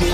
Hey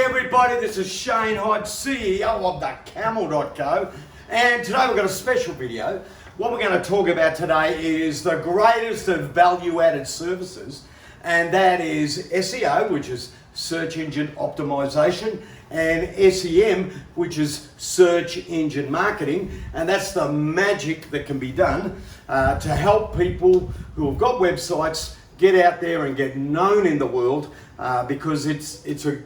everybody, this is Shane Hodge, CEO of thecamel.co, and today we've got a special video. What we're going to talk about today is the greatest of value-added services, and that is SEO, which is search engine optimization, and SEM, which is search engine marketing, and that's the magic that can be done to help people who have got websites get out there and get known in the world, because it's a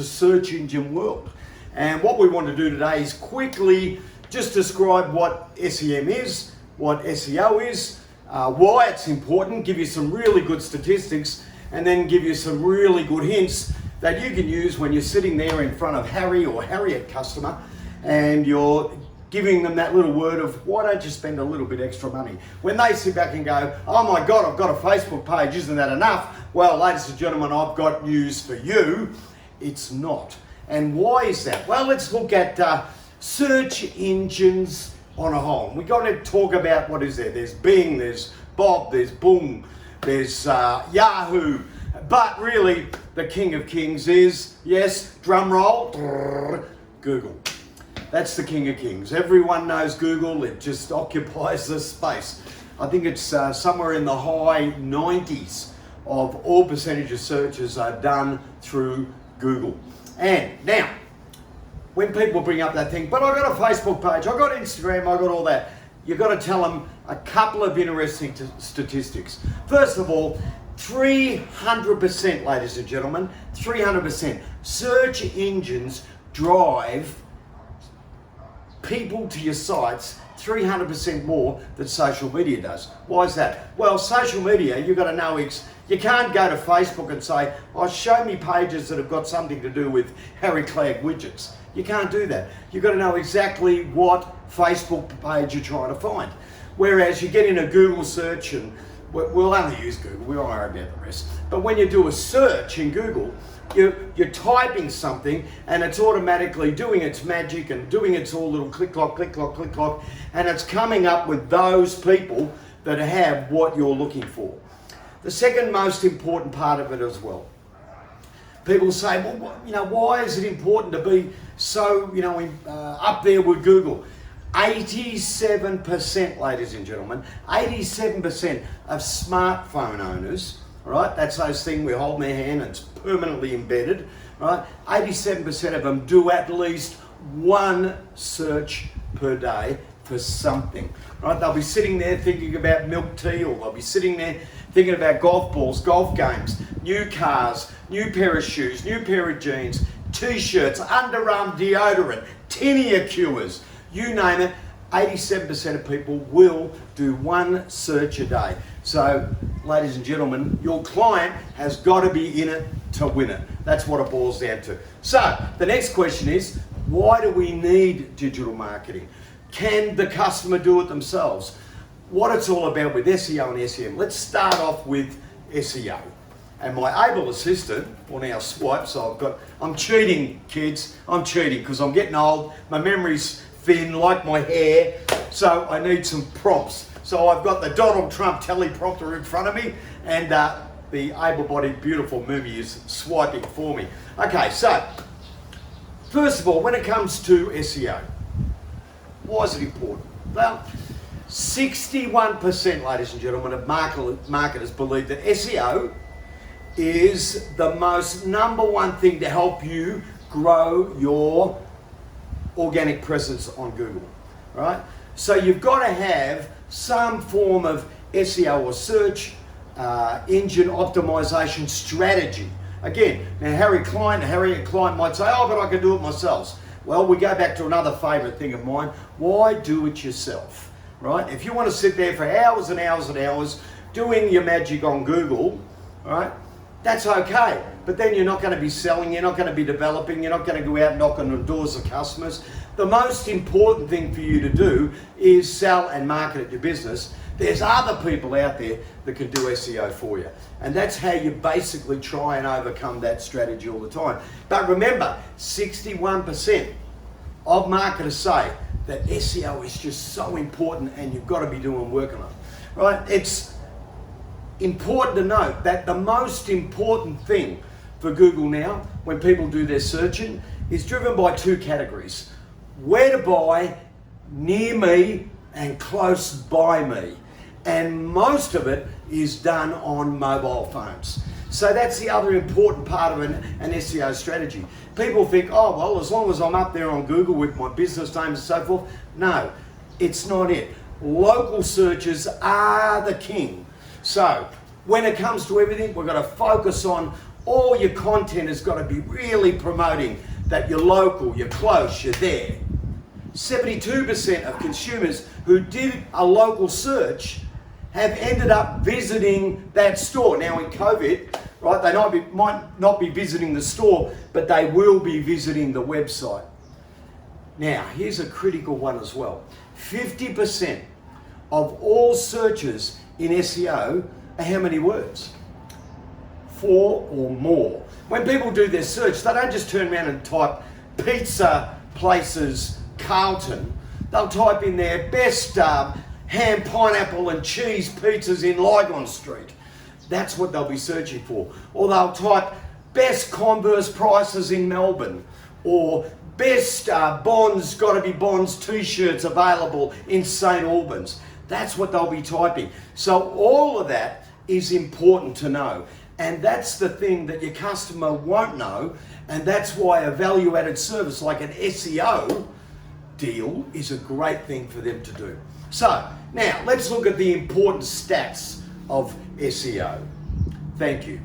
search engine world. And what we want to do today is quickly just describe what SEM is, what SEO is, why it's important, give you some really good statistics, and then give you some really good hints that you can use when you're sitting there in front of Harry or Harriet customer and you're giving them that little word of, why don't you spend a little bit extra money? When they sit back and go, oh my God, I've got a Facebook page, isn't that enough? Well, ladies and gentlemen, I've got news for you. It's not. And why is that? Well, let's look at search engines on a whole. We've got to talk about what is there. There's Bing, there's Bob, there's Boom, there's Yahoo. But really, the king of kings is, yes, drum roll, Google. That's the king of kings. Everyone knows Google. It just occupies the space. I think it's somewhere in the high 90s of all percentage of searches are done through Google. And now, when people bring up that thing, but I got a Facebook page, I got Instagram, I got all that, you've got to tell them a couple of interesting statistics. First of all, 300%, ladies and gentlemen, 300%. Search engines drive people to your sites 300% more than social media does. Why is that? Well, social media, you've got to know, you can't go to Facebook and say, oh, show me pages that have got something to do with Harry Clegg widgets. You can't do that. You've got to know exactly what Facebook page you're trying to find. Whereas you get in a Google search, and we'll only use Google, we won't worry about the rest. But when you do a search in Google, you're typing something and it's automatically doing its magic and doing its all little click clock, click clock, click clock, and it's coming up with those people that have what you're looking for. The second most important part of it as well. People say, well, why is it important to be so, up there with Google? 87%, ladies and gentlemen, 87% of smartphone owners, right? That's those things we hold in their hand and it's permanently embedded, right? 87% of them do at least one search per day for something, right? They'll be sitting there thinking about milk tea, or they'll be sitting there thinking about golf balls, golf games, new cars, new pair of shoes, new pair of jeans, t-shirts, underarm deodorant, tinea cures, you name it. 87% of people will do one search a day. So, ladies and gentlemen, your client has got to be in it to win it. That's what it boils down to. So, the next question is, why do we need digital marketing? Can the customer do it themselves? What it's all about with SEO and SEM. Let's start off with SEO. And my able assistant will now swipe, so I'm cheating, kids. I'm cheating because I'm getting old. My memory's thin, like my hair, so I need some prompts. So I've got the Donald Trump teleprompter in front of me, and the able-bodied, beautiful movie is swiping for me. Okay, so first of all, when it comes to SEO, why is it important? Well, 61%, ladies and gentlemen, of marketers believe that SEO is the most number one thing to help you grow your organic presence on Google, right? So you've got to have some form of SEO or search engine optimization strategy. Again, now Harriet client might say, oh, but I can do it myself. Well, we go back to another favorite thing of mine. Why do it yourself, right? If you want to sit there for hours and hours and hours doing your magic on Google, right, that's okay. but then you're not going to be selling, you're not going to be developing, you're not going to go out knocking on doors of customers. The most important thing for you to do is sell and market your business. There's other people out there that can do SEO for you. And that's how you basically try and overcome that strategy all the time. But remember, 61% of marketers say that SEO is just so important and you've got to be doing work on it. Right? It's important to note that the most important thing for Google now, when people do their searching, is driven by two categories: where to buy, near me, and close by me. And most of it is done on mobile phones. So that's the other important part of an SEO strategy. People think, oh, well, as long as I'm up there on Google with my business name and so forth. No, it's not it. Local searches are the king. So when it comes to everything, we've got to focus on all your content has got to be really promoting that you're local, you're close, you're there. 72% of consumers who did a local search have ended up visiting that store. Now in COVID, right, they might not be visiting the store, but they will be visiting the website. Now, here's a critical one as well. 50% of all searches in SEO are how many words? 4 or more. When people do their search, they don't just turn around and type pizza places Carlton. They'll type in their best ham, pineapple and cheese pizzas in Lygon Street. That's what they'll be searching for. Or they'll type best Converse prices in Melbourne, or best Bonds, gotta be Bonds t-shirts available in St. Albans. That's what they'll be typing. So all of that is important to know. And that's the thing that your customer won't know. And that's why a value-added service like an SEO deal is a great thing for them to do. So now let's look at the important stats of SEO. Thank you.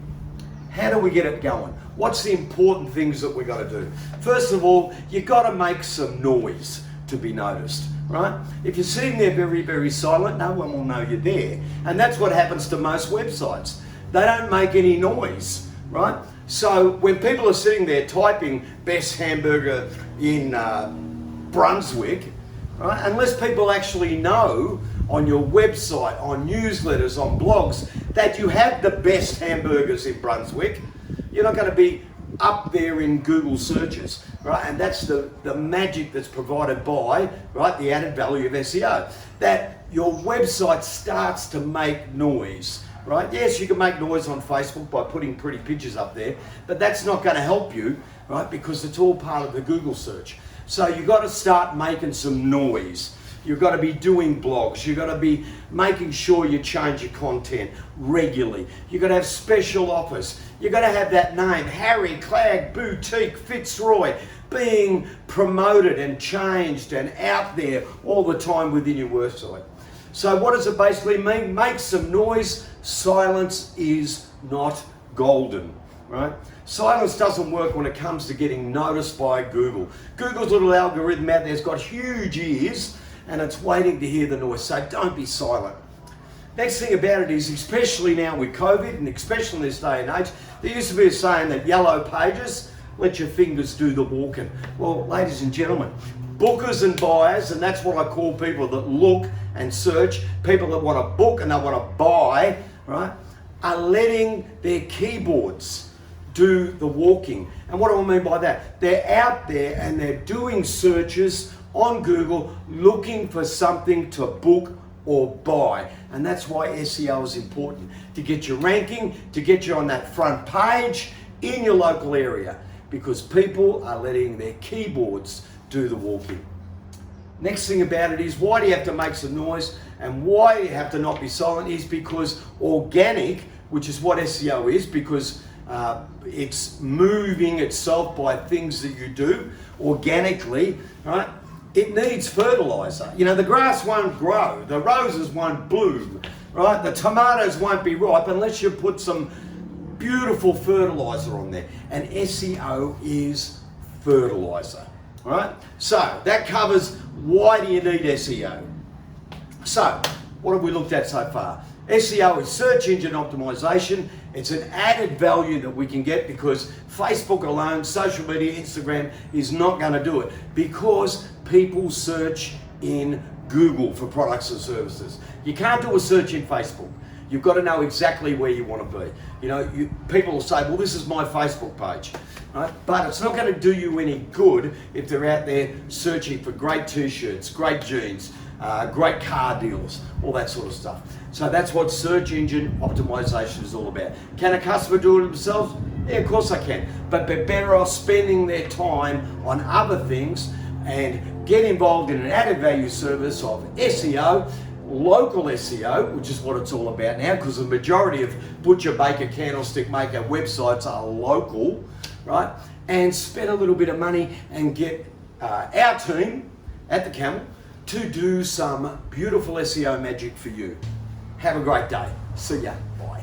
How do we get it going? What's the important things that we got to do? First of all, you got to make some noise to be noticed, right? If you're sitting there very, very silent, no one will know you're there. And that's what happens to most websites. They don't make any noise, right? So when people are sitting there typing best hamburger in Brunswick, right? Unless people actually know on your website, on newsletters, on blogs, that you have the best hamburgers in Brunswick, you're not going to be up there in Google searches, right? And that's the magic that's provided by, right, the added value of SEO. That your website starts to make noise, right? Yes, you can make noise on Facebook by putting pretty pictures up there, but that's not going to help you, right? Because it's all part of the Google search. So you've got to start making some noise. You've got to be doing blogs. You've got to be making sure you change your content regularly. You've got to have special offers. You've got to have that name, Harry Clegg Boutique Fitzroy, being promoted and changed and out there all the time within your website. So what does it basically mean? Make some noise. Silence is not golden, right? Silence doesn't work when it comes to getting noticed by Google. Google's little algorithm out there's got huge ears and it's waiting to hear the noise, so don't be silent. Next thing about it is, especially now with COVID and especially in this day and age, there used to be a saying that yellow pages, let your fingers do the walking. Well, ladies and gentlemen, bookers and buyers, and that's what I call people that look and search, people that want to book and they want to buy, right, are letting their keyboards do the walking. And what do I mean by that? They're out there and they're doing searches on Google looking for something to book or buy. And that's why SEO is important, to get your ranking, to get you on that front page in your local area, because people are letting their keyboards do the walking. Next thing about it is, why do you have to make some noise and why you have to not be silent is because organic, which is what SEO is, because it's moving itself by things that you do organically, right? It needs fertilizer. You know, the grass won't grow, the roses won't bloom, right? The tomatoes won't be ripe unless you put some beautiful fertilizer on there. And SEO is fertilizer, right? So that covers why do you need SEO. So what have we looked at so far? SEO is search engine optimization. It's an added value that we can get because Facebook alone, social media, Instagram is not going to do it because people search in Google for products and services. You can't do a search in Facebook. You've got to know exactly where you want to be. You know, people will say, well, this is my Facebook page, right? But it's not going to do you any good if they're out there searching for great t-shirts, great jeans, great car deals, all that sort of stuff. So that's what search engine optimization is all about. Can a customer do it themselves? Yeah, of course they can. But they're better off spending their time on other things and get involved in an added value service of SEO, local SEO, which is what it's all about now, because the majority of butcher, baker, candlestick maker websites are local, right? And spend a little bit of money and get our team at the Camel to do some beautiful SEO magic for you. Have a great day. See ya. Bye.